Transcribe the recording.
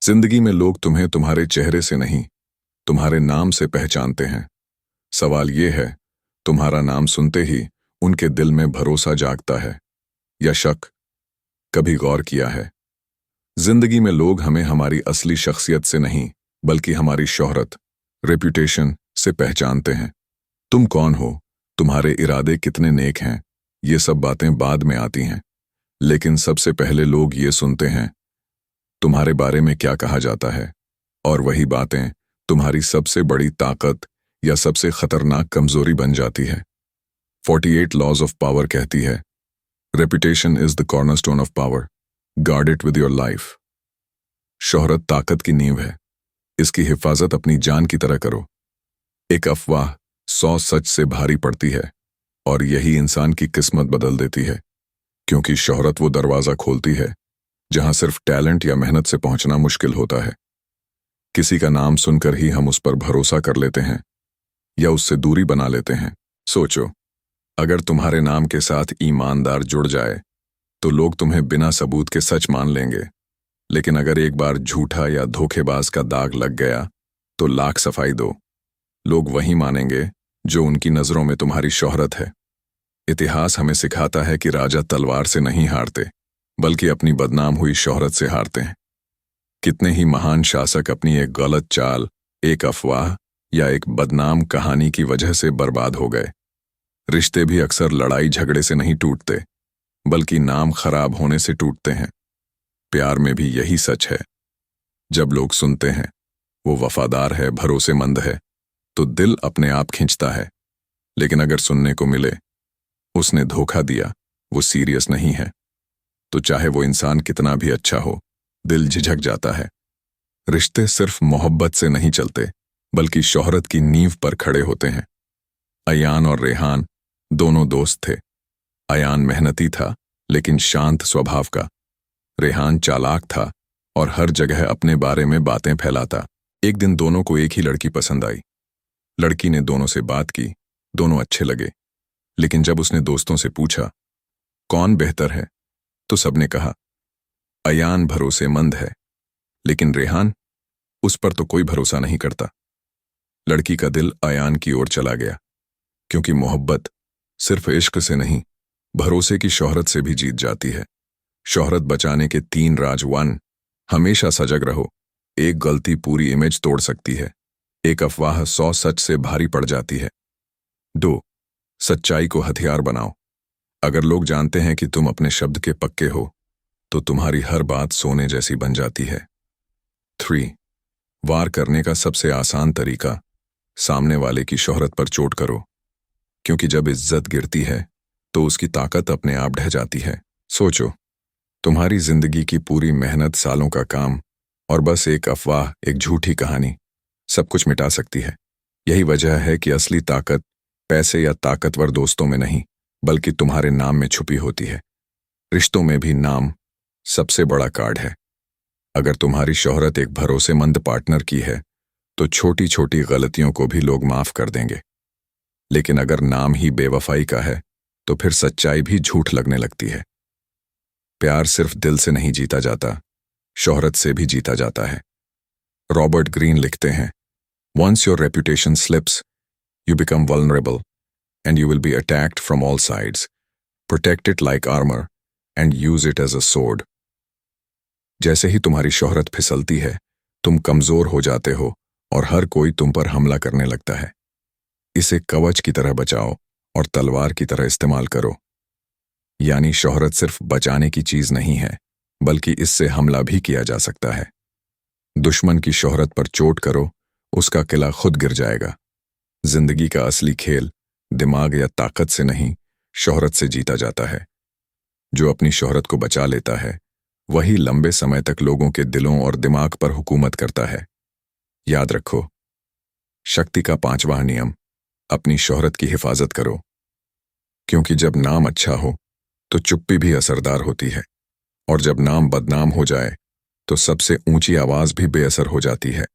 जिंदगी में लोग तुम्हें तुम्हारे चेहरे से नहीं, तुम्हारे नाम से पहचानते हैं। सवाल ये है, तुम्हारा नाम सुनते ही उनके दिल में भरोसा जागता है या शक? कभी गौर किया है? जिंदगी में लोग हमें हमारी असली शख्सियत से नहीं, बल्कि हमारी शोहरत, रेप्यूटेशन से पहचानते हैं। तुम कौन हो, तुम्हारे इरादे कितने नेक हैं, ये सब बातें बाद में आती हैं। लेकिन सबसे पहले लोग ये सुनते हैं, तुम्हारे बारे में क्या कहा जाता है। और वही बातें तुम्हारी सबसे बड़ी ताकत या सबसे खतरनाक कमजोरी बन जाती है। 48 लॉज ऑफ पावर कहती है, reputation is the cornerstone of power, guard it with your life. शोहरत ताकत की नींव है, इसकी हिफाजत अपनी जान की तरह करो। एक अफवाह 100 सच से भारी पड़ती है, और यही इंसान की किस्मत बदल देती है। क्योंकि शोहरत वो दरवाजा खोलती है जहां सिर्फ टैलेंट या मेहनत से पहुंचना मुश्किल होता है। किसी का नाम सुनकर ही हम उस पर भरोसा कर लेते हैं या उससे दूरी बना लेते हैं। सोचो, अगर तुम्हारे नाम के साथ ईमानदार जुड़ जाए तो लोग तुम्हें बिना सबूत के सच मान लेंगे। लेकिन अगर एक बार झूठा या धोखेबाज का दाग लग गया तो लाख सफाई दो, लोग वही मानेंगे जो उनकी नजरों में तुम्हारी शोहरत है। इतिहास हमें सिखाता है कि राजा तलवार से नहीं हारते, बल्कि अपनी बदनाम हुई शोहरत से हारते हैं। कितने ही महान शासक अपनी एक गलत चाल, एक अफवाह या एक बदनाम कहानी की वजह से बर्बाद हो गए। रिश्ते भी अक्सर लड़ाई झगड़े से नहीं टूटते, बल्कि नाम खराब होने से टूटते हैं। प्यार में भी यही सच है। जब लोग सुनते हैं वो वफादार है, भरोसेमंद है, तो दिल अपने आप खिंचता है। लेकिन अगर सुनने को मिले उसने धोखा दिया, वो सीरियस नहीं है, तो चाहे वो इंसान कितना भी अच्छा हो, दिल झिझक जाता है। रिश्ते सिर्फ मोहब्बत से नहीं चलते, बल्कि शोहरत की नींव पर खड़े होते हैं। अयान और रेहान दोनों दोस्त थे। अयान मेहनती था, लेकिन शांत स्वभाव का। रेहान चालाक था और हर जगह अपने बारे में बातें फैलाता। एक दिन दोनों को एक ही लड़की पसंद आई। लड़की ने दोनों से बात की, दोनों अच्छे लगे। लेकिन जब उसने दोस्तों से पूछा कौन बेहतर है, तो सबने कहा अयान भरोसेमंद है, लेकिन रेहान, उस पर तो कोई भरोसा नहीं करता। लड़की का दिल अयान की ओर चला गया, क्योंकि मोहब्बत सिर्फ इश्क से नहीं, भरोसे की शोहरत से भी जीत जाती है। शोहरत बचाने के 3 राज। 1, हमेशा सजग रहो। एक गलती पूरी इमेज तोड़ सकती है। एक अफवाह 100 सच से भारी पड़ जाती है। 2, सच्चाई को हथियार बनाओ। अगर लोग जानते हैं कि तुम अपने शब्द के पक्के हो, तो तुम्हारी हर बात सोने जैसी बन जाती है। 3, वार करने का सबसे आसान तरीका, सामने वाले की शोहरत पर चोट करो। क्योंकि जब इज्जत गिरती है तो उसकी ताकत अपने आप ढह जाती है। सोचो, तुम्हारी जिंदगी की पूरी मेहनत, सालों का काम, और बस एक अफवाह, एक झूठी कहानी सब कुछ मिटा सकती है। यही वजह है कि असली ताकत पैसे या ताकतवर दोस्तों में नहीं, बल्कि तुम्हारे नाम में छुपी होती है। रिश्तों में भी नाम सबसे बड़ा कार्ड है। अगर तुम्हारी शोहरत एक भरोसेमंद पार्टनर की है, तो छोटी छोटी गलतियों को भी लोग माफ कर देंगे। लेकिन अगर नाम ही बेवफाई का है, तो फिर सच्चाई भी झूठ लगने लगती है। प्यार सिर्फ दिल से नहीं जीता जाता, शोहरत से भी जीता जाता है। रॉबर्ट ग्रीन लिखते हैं, once your reputation slips, you become vulnerable, and you will be attacked from all sides. Protect it like armor and use it as a sword. जैसे ही तुम्हारी शोहरत फिसलती है, तुम कमजोर हो जाते हो और हर कोई तुम पर हमला करने लगता है। इसे कवच की तरह बचाओ और तलवार की तरह इस्तेमाल करो। यानी शोहरत सिर्फ बचाने की चीज नहीं है, बल्कि इससे हमला भी किया जा सकता है। दुश्मन की शोहरत पर चोट करो, उसका किला खुद गिर जाएगा। जिंदगी का असली खेल दिमाग या ताकत से नहीं, शोहरत से जीता जाता है। जो अपनी शोहरत को बचा लेता है, वही लंबे समय तक लोगों के दिलों और दिमाग पर हुकूमत करता है। याद रखो, शक्ति का 5वां नियम, अपनी शोहरत की हिफाजत करो। क्योंकि जब नाम अच्छा हो तो चुप्पी भी असरदार होती है, और जब नाम बदनाम हो जाए तो सबसे ऊंची आवाज भी बेअसर हो जाती है।